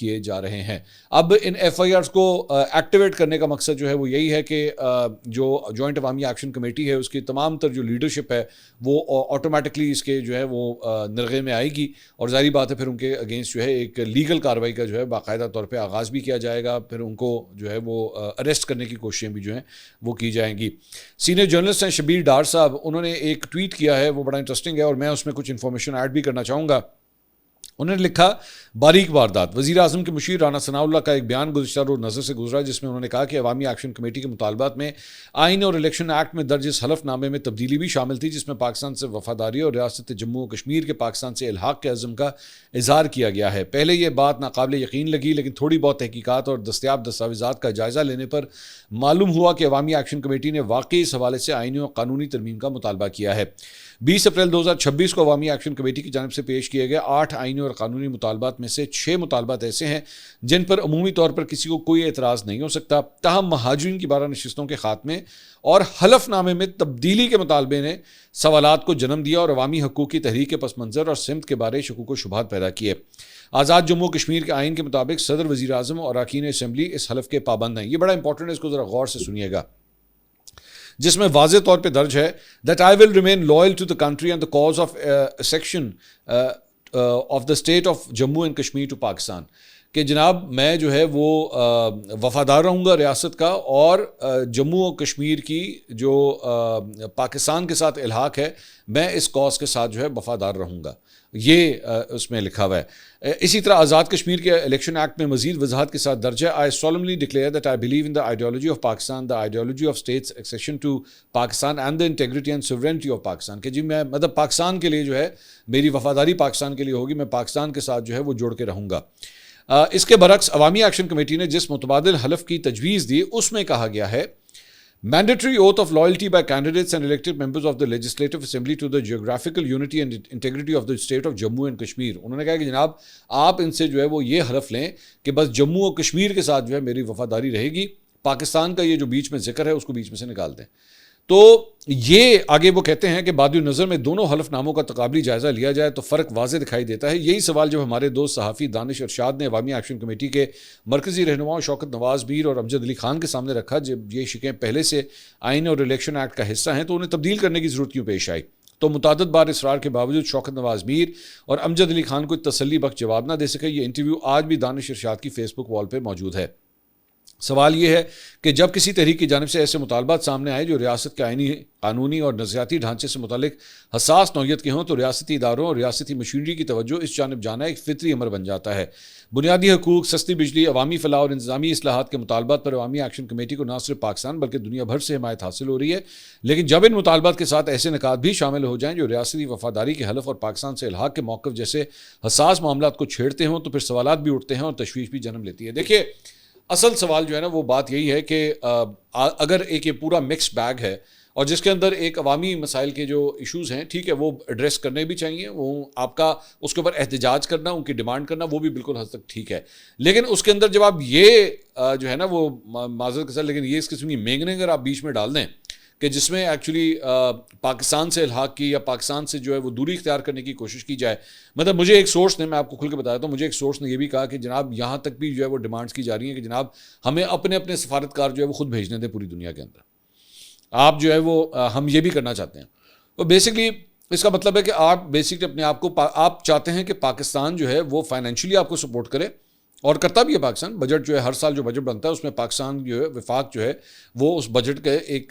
کیے جا رہے ہیں. اب ان ایف آئی آرز کو ایکٹیویٹ کرنے کا مقصد جو ہے وہ یہی ہے کہ جو جوائنٹ عوامی ایکشن کمیٹی ہے اس کی تمام تر جو لیڈرشپ ہے وہ آٹومیٹکلی اس کے جو ہے وہ نرغے میں آئے گی, اور ظاہری بات ہے پھر ان کے اگینسٹ جو ہے ایک لیگل کارروائی کا جو ہے باقاعدہ طور پہ آغاز بھی کیا جائے گا, پھر ان کو جو ہے وہ اریسٹ کرنے کی کوششیں بھی جو ہیں وہ کی جائیں گی. سینئر جرنلسٹ ہیں شبیر ڈار صاحب, انہوں نے ایک ٹویٹ کیا ہے, وہ بڑا انٹرسٹنگ ہے اور میں اس میں کچھ انفارمیشن ایڈ بھی کرنا چاہوں گا. انہوں نے لکھا باریک واردات. وزیر اعظم کے مشیر رانا ثناء اللہ کا ایک بیان گزشتہ روز نظر سے گزرا جس میں انہوں نے کہا کہ عوامی ایکشن کمیٹی کے مطالبات میں آئین اور الیکشن ایکٹ میں درج اس حلف نامے میں تبدیلی بھی شامل تھی جس میں پاکستان سے وفاداری اور ریاست جموں و کشمیر کے پاکستان سے الحاق کے عزم کا اظہار کیا گیا ہے. پہلے یہ بات ناقابل یقین لگی, لیکن تھوڑی بہت تحقیقات اور دستیاب دستاویزات کا جائزہ لینے پر معلوم ہوا کہ عوامی ایکشن کمیٹی نے واقعی اس حوالے سے آئینی اور قانونی ترمیم کا مطالبہ کیا ہے. 20 اپریل 2026 کو عوامی ایکشن کمیٹی کی جانب سے پیش کیے گئے 8 آئینی اور قانونی مطالبات میں سے 6 مطالبات ایسے ہیں جن پر عمومی طور پر کسی کو کوئی اعتراض نہیں ہو سکتا. تاہم مہاجرین کی 12 نشستوں کے خاتمے اور حلف نامے میں تبدیلی کے مطالبے نے سوالات کو جنم دیا اور عوامی حقوق کی تحریک کے پس منظر اور سمت کے بارے شکوک و شبہات پیدا کیے. آزاد جموں و کشمیر کے آئین کے مطابق صدر, وزیر اعظم اور اراکین اسمبلی اس حلف کے پابند ہیں. یہ بڑا امپورٹنٹ ہے, اس کو ذرا غور سے سنیے گا, جس میں واضح طور پہ درج ہے that I will remain loyal to the country and the cause of section of the state of Jammu and Kashmir to Pakistan. کہ جناب میں جو ہے وہ وفادار رہوں گا ریاست کا اور جموں و کشمیر کی جو پاکستان کے ساتھ الحاق ہے میں اس کاز کے ساتھ جو ہے وفادار رہوں گا, یہ اس میں لکھا ہوا ہے. اسی طرح آزاد کشمیر کے الیکشن ایکٹ میں مزید وضاحت کے ساتھ درج ہے I solemnly declare that I believe in the ideology of Pakistan, the ideology of states accession to Pakistan and the integrity and sovereignty of Pakistan. کہ جی میں مطلب پاکستان کے لیے جو ہے میری وفاداری پاکستان کے لیے ہوگی, میں پاکستان کے ساتھ جو ہے وہ جوڑ کے رہوں گا. اس کے برعکس عوامی ایکشن کمیٹی نے جس متبادل حلف کی تجویز دی اس میں کہا گیا ہے Mandatory oath of loyalty by candidates and elected members of the Legislative Assembly to the geographical unity and integrity of the state of Jammu and Kashmir. انہوں نے کہا کہ جناب آپ ان سے جو ہے وہ یہ حلف لیں کہ بس جموں و کشمیر کے ساتھ جو ہے میری وفاداری رہے گی, پاکستان کا یہ جو بیچ میں ذکر ہے اس کو بیچ میں سے نکال دیں. تو یہ آگے وہ کہتے ہیں کہ بعد نظر میں دونوں حلف ناموں کا تقابلی جائزہ لیا جائے تو فرق واضح دکھائی دیتا ہے. یہی سوال جب ہمارے دوست صحافی دانش ارشاد نے عوامی ایکشن کمیٹی کے مرکزی رہنماؤں شوکت نواز میر اور امجد علی خان کے سامنے رکھا, جب یہ شکیں پہلے سے آئین اور الیکشن ایکٹ کا حصہ ہیں تو انہیں تبدیل کرنے کی ضرورت کیوں پیش آئی, تو متعدد بار اصرار کے باوجود شوکت نواز میر اور امجد علی خان کو تسلی بخش جواب نہ دے سکے. یہ انٹرویو آج بھی دانش ارشاد کی فیس بک وال پہ موجود ہے. سوال یہ ہے کہ جب کسی تحریک کی جانب سے ایسے مطالبات سامنے آئے جو ریاست کے آئینی, قانونی اور نظریاتی ڈھانچے سے متعلق حساس نوعیت کے ہوں تو ریاستی اداروں اور ریاستی مشینری کی توجہ اس جانب جانا ایک فطری امر بن جاتا ہے. بنیادی حقوق, سستی بجلی, عوامی فلاح اور انتظامی اصلاحات کے مطالبات پر عوامی ایکشن کمیٹی کو نہ صرف پاکستان بلکہ دنیا بھر سے حمایت حاصل ہو رہی ہے, لیکن جب ان مطالبات کے ساتھ ایسے نکات بھی شامل ہو جائیں جو ریاستی وفاداری کے حلف اور پاکستان سے الحاق کے موقف جیسے حساس معاملات کو چھیڑتے ہوں تو پھر سوالات بھی اٹھتے ہیں اور تشویش بھی جنم لیتی ہے. دیکھیے اصل سوال جو ہے نا وہ بات یہی ہے کہ اگر ایک یہ پورا مکس بیگ ہے اور جس کے اندر ایک عوامی مسائل کے جو ایشوز ہیں ٹھیک ہے وہ ایڈریس کرنے بھی چاہیے, وہ آپ کا اس کے اوپر احتجاج کرنا, ان کی ڈیمانڈ کرنا وہ بھی بالکل حد تک ٹھیک ہے, لیکن اس کے اندر جب آپ یہ جو ہے نا وہ معذرت کے ساتھ لیکن یہ اس قسم کی مینگنے اگر آپ بیچ میں ڈال دیں کہ جس میں ایکچولی پاکستان سے الحاق کی یا پاکستان سے جو ہے وہ دوری اختیار کرنے کی کوشش کی جائے. مطلب مجھے ایک سورس نے, میں آپ کو کھل کے بتایا تھا, مجھے ایک سورس نے یہ بھی کہا کہ جناب یہاں تک بھی جو ہے وہ ڈیمانڈس کی جا رہی ہیں کہ جناب ہمیں اپنے اپنے سفارتکار جو ہے وہ خود بھیجنے دیں پوری دنیا کے اندر, آپ جو ہے وہ ہم یہ بھی کرنا چاہتے ہیں. تو بیسکلی اس کا مطلب ہے کہ آپ بیسکلی اپنے آپ کو آپ چاہتے ہیں کہ پاکستان جو ہے وہ فائنینشلی آپ کو سپورٹ کرے, اور کرتا بھی ہے پاکستان. بجٹ جو ہے ہر سال جو بجٹ بنتا ہے اس میں پاکستان جو ہے وفاق جو ہے وہ اس بجٹ کے ایک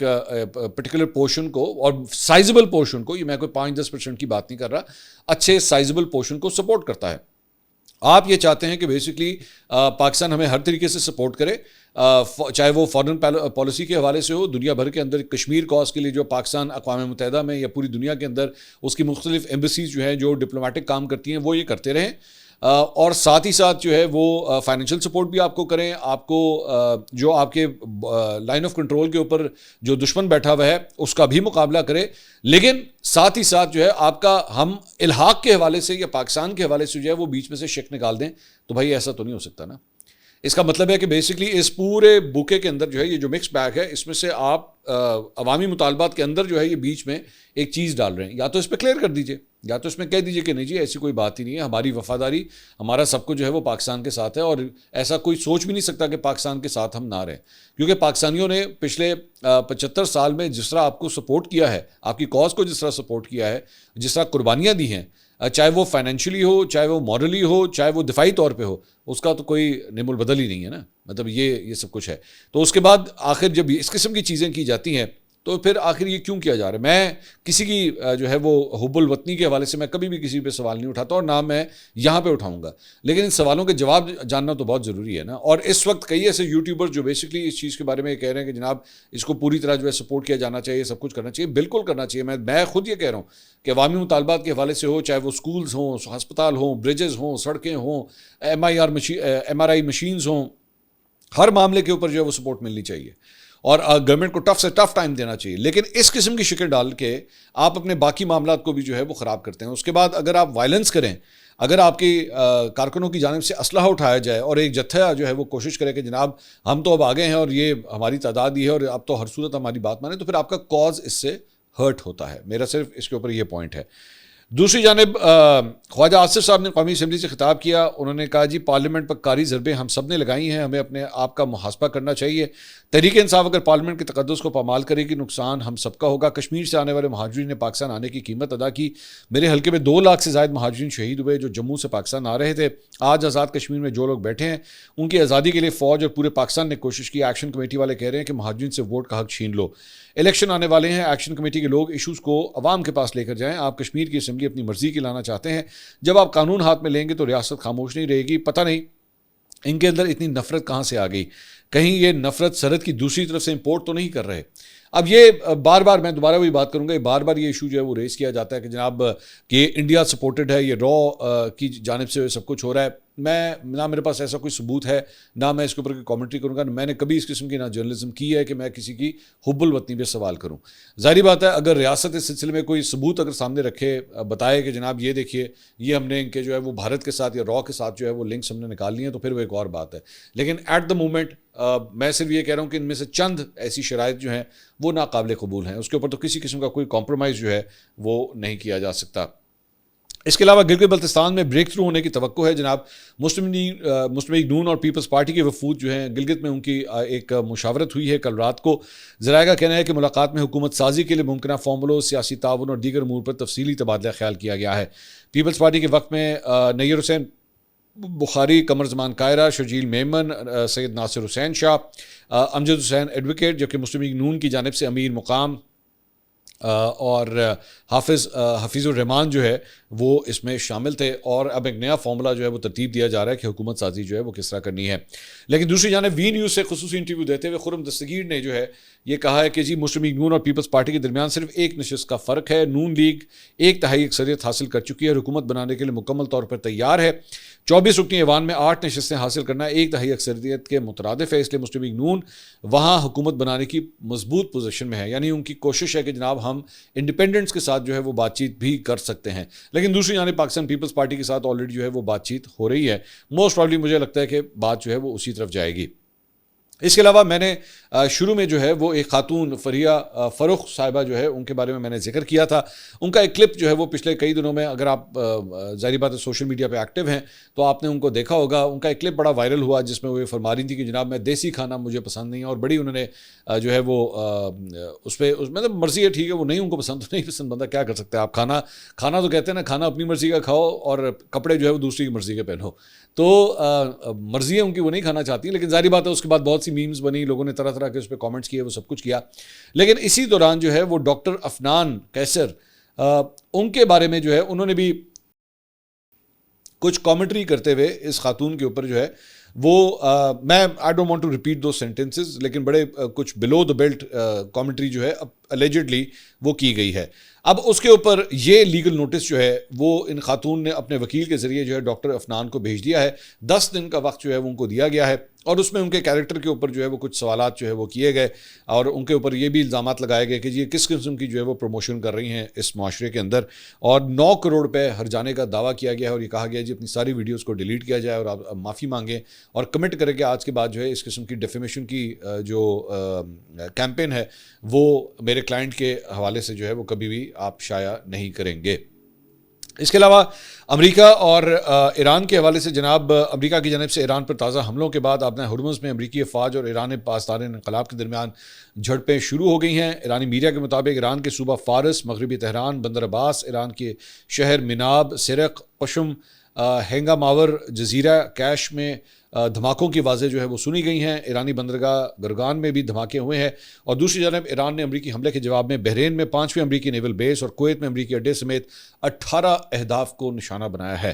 پرٹیکولر پورشن کو اور سائزبل پورشن کو, یہ میں کوئی 5-10% کی بات نہیں کر رہا, اچھے سائزبل پورشن کو سپورٹ کرتا ہے. آپ یہ چاہتے ہیں کہ بیسکلی پاکستان ہمیں ہر طریقے سے سپورٹ کرے, چاہے وہ فارن پالیسی کے حوالے سے ہو, دنیا بھر کے اندر کشمیر کاز کے لیے جو پاکستان اقوام متحدہ میں یا پوری دنیا کے اندر اس کی مختلف ایمبیسیز جو ہیں جو ڈپلومیٹک کام کرتی ہیں وہ یہ کرتے رہیں, اور ساتھ ہی ساتھ جو ہے وہ فائنینشیل سپورٹ بھی آپ کو کریں, آپ کو جو آپ کے لائن آف کنٹرول کے اوپر جو دشمن بیٹھا ہوا ہے اس کا بھی مقابلہ کرے, لیکن ساتھ ہی ساتھ جو ہے آپ کا ہم الحاق کے حوالے سے یا پاکستان کے حوالے سے جو ہے وہ بیچ میں سے شک نکال دیں. تو بھائی ایسا تو نہیں ہو سکتا نا. اس کا مطلب ہے کہ بیسکلی اس پورے بوکے کے اندر جو ہے یہ جو مکس بیگ ہے اس میں سے آپ عوامی مطالبات کے اندر جو ہے یہ بیچ میں ایک چیز ڈال رہے ہیں. یا تو اس پہ کلیئر کر دیجئے, یا تو اس میں کہہ دیجئے کہ نہیں جی ایسی کوئی بات ہی نہیں ہے, ہماری وفاداری ہمارا سب کچھ جو ہے وہ پاکستان کے ساتھ ہے, اور ایسا کوئی سوچ بھی نہیں سکتا کہ پاکستان کے ساتھ ہم نہ رہیں, کیونکہ پاکستانیوں نے پچھلے 75 سال میں جس طرح آپ کو سپورٹ کیا ہے, آپ کی کاز کو جس طرح سپورٹ کیا ہے, جس طرح قربانیاں دی ہیں, چاہے وہ فائنینشلی ہو, چاہے وہ مورلی ہو, چاہے وہ دفاعی طور پہ ہو, اس کا تو کوئی نیم البدل ہی نہیں ہے نا. مطلب یہ سب کچھ ہے. تو اس کے بعد آخر جب اس قسم کی چیزیں کی جاتی ہیں تو پھر آخر یہ کیوں کیا جا رہا ہے؟ میں کسی کی جو ہے وہ حب الوطنی کے حوالے سے میں کبھی بھی کسی پہ سوال نہیں اٹھاتا, اور نہ میں یہاں پہ اٹھاؤں گا, لیکن ان سوالوں کے جواب جاننا تو بہت ضروری ہے نا. اور اس وقت کئی ایسے یوٹیوبر جو بیسکلی اس چیز کے بارے میں یہ کہہ رہے ہیں کہ جناب اس کو پوری طرح جو ہے سپورٹ کیا جانا چاہیے, سب کچھ کرنا چاہیے. بالکل کرنا چاہیے. میں خود یہ کہہ رہا ہوں کہ عوامی مطالبات کے حوالے سے ہو, چاہے وہ اسکولز ہوں, ہسپتال ہوں, بریجز ہوں, سڑکیں ہوں, MRI مشینز ہوں, ہر معاملے کے اوپر جو ہے وہ سپورٹ ملنی چاہیے, اور گورنمنٹ کو ٹف سے ٹف ٹائم دینا چاہیے. لیکن اس قسم کی شکل ڈال کے آپ اپنے باقی معاملات کو بھی جو ہے وہ خراب کرتے ہیں. اس کے بعد اگر آپ وائلنس کریں, اگر آپ کی کارکنوں کی جانب سے اسلحہ اٹھایا جائے اور ایک جتھا جو ہے وہ کوشش کرے کہ جناب ہم تو اب آگے ہیں اور یہ ہماری تعداد ہی ہے اور اب تو ہر صورت ہماری بات مانیں, تو پھر آپ کا کاز اس سے ہرٹ ہوتا ہے. میرا صرف اس کے اوپر یہ پوائنٹ ہے. دوسری جانب خواجہ آصف صاحب نے قومی اسمبلی سے خطاب کیا. انہوں نے کہا جی پارلیمنٹ پر کاری ضربیں ہم سب نے لگائی ہیں, ہمیں اپنے آپ کا محاسبہ کرنا چاہیے. تحریک انصاف اگر پارلیمنٹ کے تقدس کو پامال کرے گی, نقصان ہم سب کا ہوگا. کشمیر سے آنے والے مہاجرین نے پاکستان آنے کی قیمت ادا کی. میرے حلقے میں 2 لاکھ سے زائد مہاجرین شہید ہوئے جو جموں سے پاکستان آ رہے تھے. آج آزاد کشمیر میں جو لوگ بیٹھے ہیں ان کی آزادی کے لیے فوج اور پورے پاکستان نے کوشش کی. ایکشن کمیٹی والے کہہ رہے ہیں کہ مہاجرین سے ووٹ کا حق چھین لو. الیکشن آنے والے ہیں, ایکشن کمیٹی کے لوگ ایشوز کو عوام کے پاس لے کر جائیں. آپ کشمیر کی اسمبلی اپنی مرضی کی لانا چاہتے ہیں, جب آپ قانون ہاتھ میں لیں گے تو ریاست خاموش نہیں رہے گی. پتہ نہیں ان کے اندر اتنی نفرت کہاں سے آ گئی, کہیں یہ نفرت سرحد کی دوسری طرف سے امپورٹ تو نہیں کر رہے. اب یہ بار بار میں دوبارہ وہی بات کروں گا, بار بار یہ ایشو جو ہے وہ ریز کیا جاتا ہے کہ جناب کہ انڈیا سپورٹڈ ہے, یہ را کی جانب سے سب کچھ ہو رہا ہے. میں نہ میرے پاس ایسا کوئی ثبوت ہے, نہ میں اس کے اوپر کوئی کامنٹری کروں گا, میں نے کبھی اس قسم کی نہ جرنلزم کی ہے کہ میں کسی کی حب الوطنی پہ سوال کروں. ظاہری بات ہے اگر ریاست اس سلسلے میں کوئی ثبوت اگر سامنے رکھے, بتائے کہ جناب یہ دیکھیے یہ ہم نے ان کے جو ہے وہ بھارت کے ساتھ یا را کے ساتھ جو ہے وہ لنکس ہم نے نکال لی ہیں, تو پھر وہ ایک اور بات ہے. لیکن ایٹ دا مومنٹ میں صرف یہ کہہ رہا ہوں کہ ان میں سے چند ایسی شرائط جو ہیں وہ ناقابل قبول ہیں, اس کے اوپر تو کسی قسم کا کوئی کمپرومائز جو ہے وہ نہیں کیا جا سکتا. اس کے علاوہ گلگت بلتستان میں بریک تھرو ہونے کی توقع ہے. جناب مسلم لیگ نون اور پیپلز پارٹی کے وفود جو ہیں گلگت میں ان کی ایک مشاورت ہوئی ہے کل رات کو. ذرائع کا کہنا ہے کہ ملاقات میں حکومت سازی کے لیے ممکنہ فارمولوں, سیاسی تعاون اور دیگر امور پر تفصیلی تبادلہ خیال کیا گیا ہے. پیپلز پارٹی کے وقت میں نیر حسین بخاری, قمر زمان کائرہ, شرجیل میمن, سید ناصر حسین شاہ, امجد حسین ایڈوکیٹ, جبکہ مسلم لیگ نون کی جانب سے امیر مقام اور حفیظ الرحمان جو ہے وہ اس میں شامل تھے. اور اب ایک نیا فارمولا جو ہے وہ ترتیب دیا جا رہا ہے کہ حکومت سازی جو ہے وہ کس طرح کرنی ہے. لیکن دوسری جانب وی نیوز سے خصوصی انٹرویو دیتے ہوئے خرم دستگیر نے جو ہے یہ کہا ہے کہ جی مسلم لیگ نون اور پیپلز پارٹی کے درمیان صرف ایک نشست کا فرق ہے. نون لیگ 1/3 اکثریت حاصل کر چکی ہے, حکومت بنانے کے لیے مکمل طور پر تیار ہے. 24 رکنی ایوان میں 8 نشستیں حاصل کرنا 1/3 اکثریت کے مترادف ہے, اس لیے مسلم لیگ نون وہاں حکومت بنانے کی مضبوط پوزیشن میں ہے. یعنی ان کی کوشش ہے کہ جناب ہم انڈیپینڈنٹس کے ساتھ جو ہے وہ بات چیت بھی کر سکتے ہیں. لیکن دوسری جانب پاکستان پیپلز پارٹی کے ساتھ آلریڈی جو ہے وہ بات چیت ہو رہی ہے. موسٹ پرابلی مجھے لگتا ہے کہ بات جو ہے وہ اسی طرف جائے گی. اس کے علاوہ میں نے شروع میں جو ہے وہ ایک خاتون فریہ فروخ صاحبہ جو ہے ان کے بارے میں نے ذکر کیا تھا. ان کا ایک کلپ جو ہے وہ پچھلے کئی دنوں میں, اگر آپ ظاہری بات ہے سوشل میڈیا پہ ایکٹیو ہیں تو آپ نے ان کو دیکھا ہوگا. ان کا ایک کلپ بڑا وائرل ہوا جس میں وہ یہ فرما رہی تھی کہ جناب میں دیسی کھانا مجھے پسند نہیں ہے, اور بڑی انہوں نے جو ہے وہ اس پہ مطلب مرضی ہے, ٹھیک ہے, وہ نہیں ان کو پسند تو نہیں پسند, بندہ کیا کر سکتا ہے. آپ کھانا تو کہتے ہیں نا, کھانا اپنی مرضی کا کھاؤ اور کپڑے جو ہے وہ دوسری کی مرضی کے پہنو. تو مرضی ہے ان کی, وہ نہیں کھانا چاہتی. لیکن ظاہری بات ہے اس کے بعد بہت سی میمز بنی, لوگوں نے طرح طرح کے اس پہ کامنٹس کیے, وہ سب کچھ کیا. لیکن اسی دوران جو ہے وہ ڈاکٹر افنان قیصر ان کے بارے میں جو ہے انہوں نے بھی کچھ کامنٹری کرتے ہوئے اس خاتون کے اوپر جو ہے وہ میں I don't want to repeat دو سینٹینسز, لیکن بڑے کچھ بلو دا بیلٹ کامنٹری جو ہے الیجڈلی وہ کی گئی ہے. اب اس کے اوپر یہ لیگل نوٹس جو ہے وہ ان خاتون نے اپنے وکیل کے ذریعے جو ہے ڈاکٹر افنان کو بھیج دیا ہے. 10 دن کا وقت جو ہے وہ ان کو دیا گیا ہے, اور اس میں ان کے کیریکٹر کے اوپر جو ہے وہ کچھ سوالات جو ہے وہ کیے گئے, اور ان کے اوپر یہ بھی الزامات لگائے گئے کہ یہ کس قسم کی جو ہے وہ پروموشن کر رہی ہیں اس معاشرے کے اندر, اور 9 کروڑ روپے ہر جانے کا دعویٰ کیا گیا ہے, اور یہ کہا گیا جی اپنی ساری ویڈیوز کو ڈیلیٹ کیا جائے اور آپ معافی مانگیں اور کمٹ کرے کہ آج کے بعد جو ہے اس قسم کی ڈیفیمیشن کی جو کیمپین ہے وہ میرے کلائنٹ کے حوالے سے جو ہے وہ کبھی بھی آپ شائع نہیں کریں گے۔ اس کے علاوہ امریکہ اور ایران کے حوالے سے جناب، امریکہ کی جانب سے ایران پر تازہ حملوں کے بعد آبنہ ہرمز میں امریکی افواج اور ایران پاسدار انقلاب کے درمیان جھڑپیں شروع ہو گئی ہیں۔ ایرانی میڈیا کے مطابق ایران کے صوبہ فارس، مغربی تہران، بندر عباس، ایران کے شہر مناب، سرق، قشم، ہینگا ماور، جزیرہ کیش میں دھماکوں کی آوازیں جو ہے وہ سنی گئی ہیں۔ ایرانی بندرگاہ گرگان میں بھی دھماکے ہوئے ہیں، اور دوسری جانب ایران نے امریکی حملے کے جواب میں بحرین میں 5ویں امریکی نیول بیس اور کویت میں امریکی اڈے سمیت 18 اہداف کو نشانہ بنایا ہے۔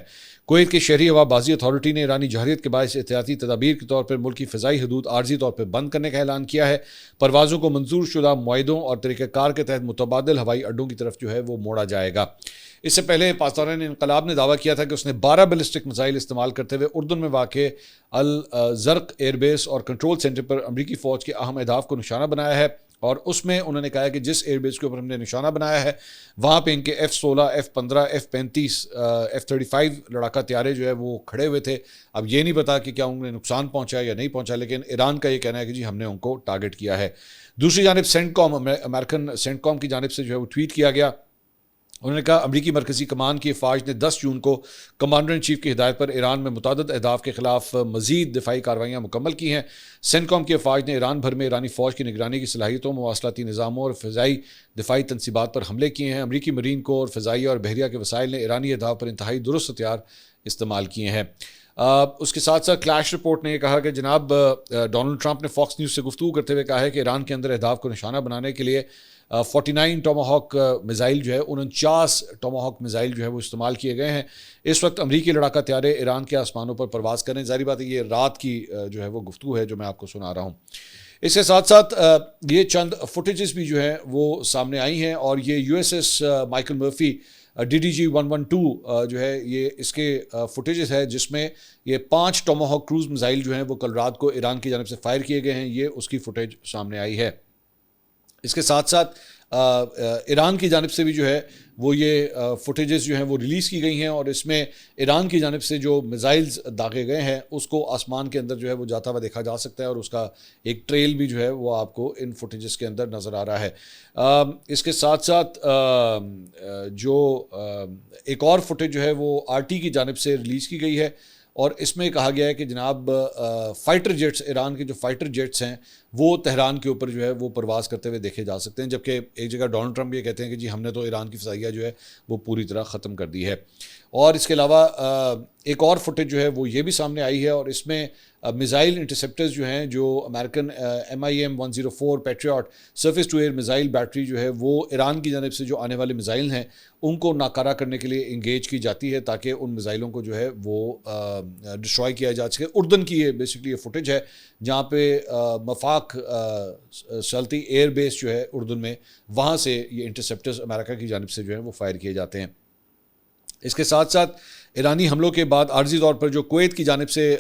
کویت کی شہری ہوا بازی اتھارٹی نے ایرانی جارحیت کے باعث احتیاطی تدابیر کے طور پر ملکی فضائی حدود عارضی طور پر بند کرنے کا اعلان کیا ہے۔ پروازوں کو منظور شدہ معاہدوں اور طریقہ کار کے تحت متبادل ہوائی اڈوں کی طرف جو ہے وہ موڑا جائے گا۔ اس سے پہلے پاسداران انقلاب نے دعویٰ کیا تھا کہ اس نے 12 بیلسٹک میزائل استعمال کرتے ہوئے اردن میں واقع الزرق ایئر بیس اور کنٹرول سینٹر پر امریکی فوج کے اہم اہداف کو نشانہ بنایا ہے، اور اس میں انہوں نے کہا کہ جس ایئر بیس کے اوپر ہم نے نشانہ بنایا ہے وہاں پہ ان کے F-16، F-15، F-35، F-35 لڑاکا طیارے جو ہے وہ کھڑے ہوئے تھے۔ اب یہ نہیں پتا کہ کیا انہیں نقصان پہنچا یا نہیں پہنچا، لیکن ایران کا یہ کہنا ہے کہ جی ہم نے ان کو ٹارگٹ کیا ہے۔ دوسری جانب سینٹکام، امریکن سینٹکام کی جانب سے جو ہے وہ ٹویٹ کیا گیا، انہوں نے کہا امریکی مرکزی کمان کی افواج نے 10 جون کو کمانڈر ان چیف کی ہدایت پر ایران میں متعدد اہداف کے خلاف مزید دفاعی کارروائیاں مکمل کی ہیں۔ سینٹکام کی افواج نے ایران بھر میں ایرانی فوج کی نگرانی کی صلاحیتوں، مواصلاتی نظاموں اور فضائی دفاعی تنصیبات پر حملے کیے ہیں۔ امریکی مرین کور، فضائیہ اور بحریہ کے وسائل نے ایرانی اہداف پر انتہائی درست ہتھیار استعمال کیے ہیں۔ اس کے ساتھ ساتھ کلیش رپورٹ نے یہ کہا کہ جناب ڈونلڈ ٹرمپ نے فاکس نیوز سے گفتگو کرتے ہوئے کہا ہے کہ ایران کے اندر اہداف کو نشانہ بنانے کے لیے 49 ٹوماہاک میزائل جو ہے 49 ٹوماہاک میزائل جو ہے وہ استعمال کیے گئے ہیں۔ اس وقت امریکی لڑاکا طیارے ایران کے آسمانوں پر پرواز کریں، ظاہری بات ہے یہ رات کی جو ہے وہ گفتگو ہے جو میں آپ کو سنا رہا ہوں۔ اس کے ساتھ ساتھ یہ چند فوٹیجز بھی جو ہیں وہ سامنے آئی ہیں، اور یہ USS مائیکل مرفی DDG 112 جو ہے یہ اس کے فوٹیجز ہے جس میں یہ 5 ٹوماہاک کروز میزائل جو ہیں وہ کل رات کو ایران کی جانب سے فائر کیے گئے ہیں، یہ اس کی فوٹیج سامنے آئی ہے۔ اس کے ساتھ ساتھ ایران کی جانب سے بھی جو ہے وہ یہ فوٹیجز جو ہیں وہ ریلیز کی گئی ہیں، اور اس میں ایران کی جانب سے جو میزائلز داغے گئے ہیں اس کو آسمان کے اندر جو ہے وہ جاتا ہوا دیکھا جا سکتا ہے، اور اس کا ایک ٹریل بھی جو ہے وہ آپ کو ان فوٹیجز کے اندر نظر آ رہا ہے۔ اس کے ساتھ ساتھ جو ایک اور فوٹیج جو ہے وہ RT کی جانب سے ریلیز کی گئی ہے، اور اس میں کہا گیا ہے کہ جناب فائٹر جیٹس، ایران کے جو فائٹر جیٹس ہیں وہ تہران کے اوپر جو ہے وہ پرواز کرتے ہوئے دیکھے جا سکتے ہیں، جبکہ ایک جگہ ڈونلڈ ٹرمپ یہ کہتے ہیں کہ جی ہم نے تو ایران کی فضائیہ جو ہے وہ پوری طرح ختم کر دی ہے۔ اور اس کے علاوہ ایک اور فوٹیج جو ہے وہ یہ بھی سامنے آئی ہے، اور اس میں میزائل انٹرسیپٹرز جو ہیں، جو American MIM 104 Patriot surface to air missile battery جو ہے وہ ایران کی جانب سے جو آنے والے میزائل ہیں ان کو ناکارہ کرنے کے لیے انگیج کی جاتی ہے تاکہ ان میزائلوں کو جو ہے وہ ڈسٹرائے کیا جا سکے۔ اردن کی یہ بیسکلی یہ فوٹیج ہے جہاں پہ مفاق سلطی ایئر بیس جو ہے اردن میں، وہاں سے یہ انٹرسیپٹرز امریکہ کی جانب سے جو ہے وہ فائر کیے جاتے ہیں۔ اس کے ساتھ ساتھ ایرانی حملوں کے بعد عارضی طور پر جو کویت کی جانب سے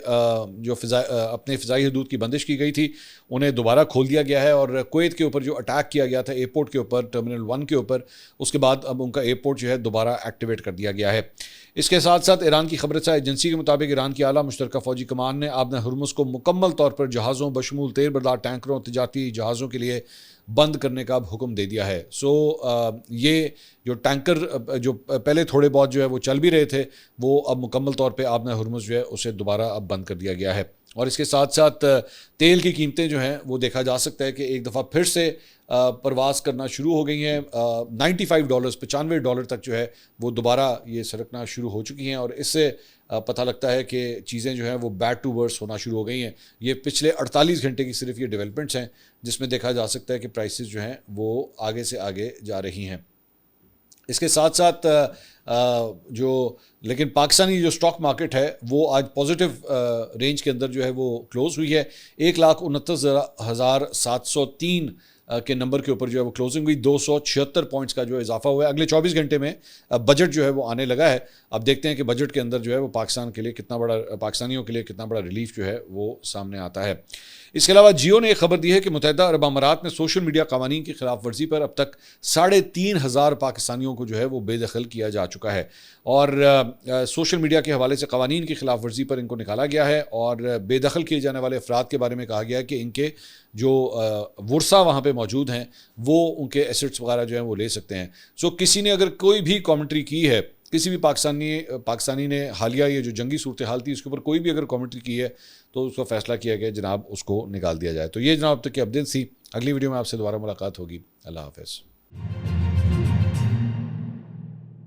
جو اپنے فضائی حدود کی بندش کی گئی تھی انہیں دوبارہ کھول دیا گیا ہے، اور کویت کے اوپر جو اٹیک کیا گیا تھا ایئرپورٹ کے اوپر، ٹرمینل 1 کے اوپر، اس کے بعد اب ان کا ایئرپورٹ جو ہے دوبارہ ایکٹیویٹ کر دیا گیا ہے۔ اس کے ساتھ ساتھ ایران کی خبر رساں ایجنسی کے مطابق ایران کی اعلیٰ مشترکہ فوجی کمان نے آبنہ ہرمز کو مکمل طور پر جہازوں بشمول تیل بردار ٹینکروں، تجارتی جہازوں کے لیے بند کرنے کا اب حکم دے دیا ہے۔ یہ جو ٹینکر جو پہلے تھوڑے بہت جو ہے وہ چل بھی رہے تھے وہ اب مکمل طور پہ آبنہ ہرمز جو ہے اسے دوبارہ اب بند کر دیا گیا ہے۔ اور اس کے ساتھ ساتھ تیل کی قیمتیں جو ہیں وہ دیکھا جا سکتا ہے کہ ایک دفعہ پھر سے پرواز کرنا شروع ہو گئی ہیں، $95 تک جو ہے وہ دوبارہ یہ سرکنا شروع ہو چکی ہیں، اور اس سے پتہ لگتا ہے کہ چیزیں جو ہیں وہ بیڈ ٹو ورس ہونا شروع ہو گئی ہیں۔ یہ پچھلے 48 گھنٹے کی صرف یہ ڈیولپمنٹس ہیں جس میں دیکھا جا سکتا ہے کہ پرائسز جو ہیں وہ آگے سے آگے جا رہی ہیں۔ اس کے ساتھ ساتھ لیکن پاکستانی جو سٹاک مارکیٹ ہے وہ آج پازیٹیو رینج کے اندر جو ہے وہ کلوز ہوئی ہے، 1,29,703 کے نمبر کے اوپر جو ہے وہ کلوزنگ ہوئی، 276 پوائنٹس کا جو اضافہ ہوا ہے۔ اگلے 24 گھنٹے میں بجٹ جو ہے وہ آنے لگا ہے، اب دیکھتے ہیں کہ بجٹ کے اندر جو ہے وہ پاکستان کے لیے کتنا بڑا، پاکستانیوں کے لیے کتنا بڑا ریلیف جو ہے وہ سامنے آتا ہے۔ اس کے علاوہ جیو نے ایک خبر دی ہے کہ متحدہ عرب امارات میں سوشل میڈیا قوانین کی خلاف ورزی پر اب تک 3,500 پاکستانیوں کو جو ہے وہ بے دخل کیا جا چکا ہے، اور سوشل میڈیا کے حوالے سے قوانین کی خلاف ورزی پر ان کو نکالا گیا ہے، اور بے دخل کیے جانے والے افراد کے بارے میں کہا گیا ہے کہ ان کے جو ورثہ وہاں پہ موجود ہیں وہ ان کے ایسٹس وغیرہ جو ہیں وہ لے سکتے ہیں۔ سو کسی نے اگر کوئی بھی کامنٹری کی ہے، کسی بھی پاکستانی نے حالیہ یہ جو جنگی صورتحال تھی اس کے اوپر کوئی بھی اگر کامنٹری کی ہے تو اس کا فیصلہ کیا گیا جناب اس کو نکال دیا جائے۔ تو یہ جناب اب تک کی اپڈیٹ تھی، اگلی ویڈیو میں آپ سے دوبارہ ملاقات ہوگی، اللہ حافظ۔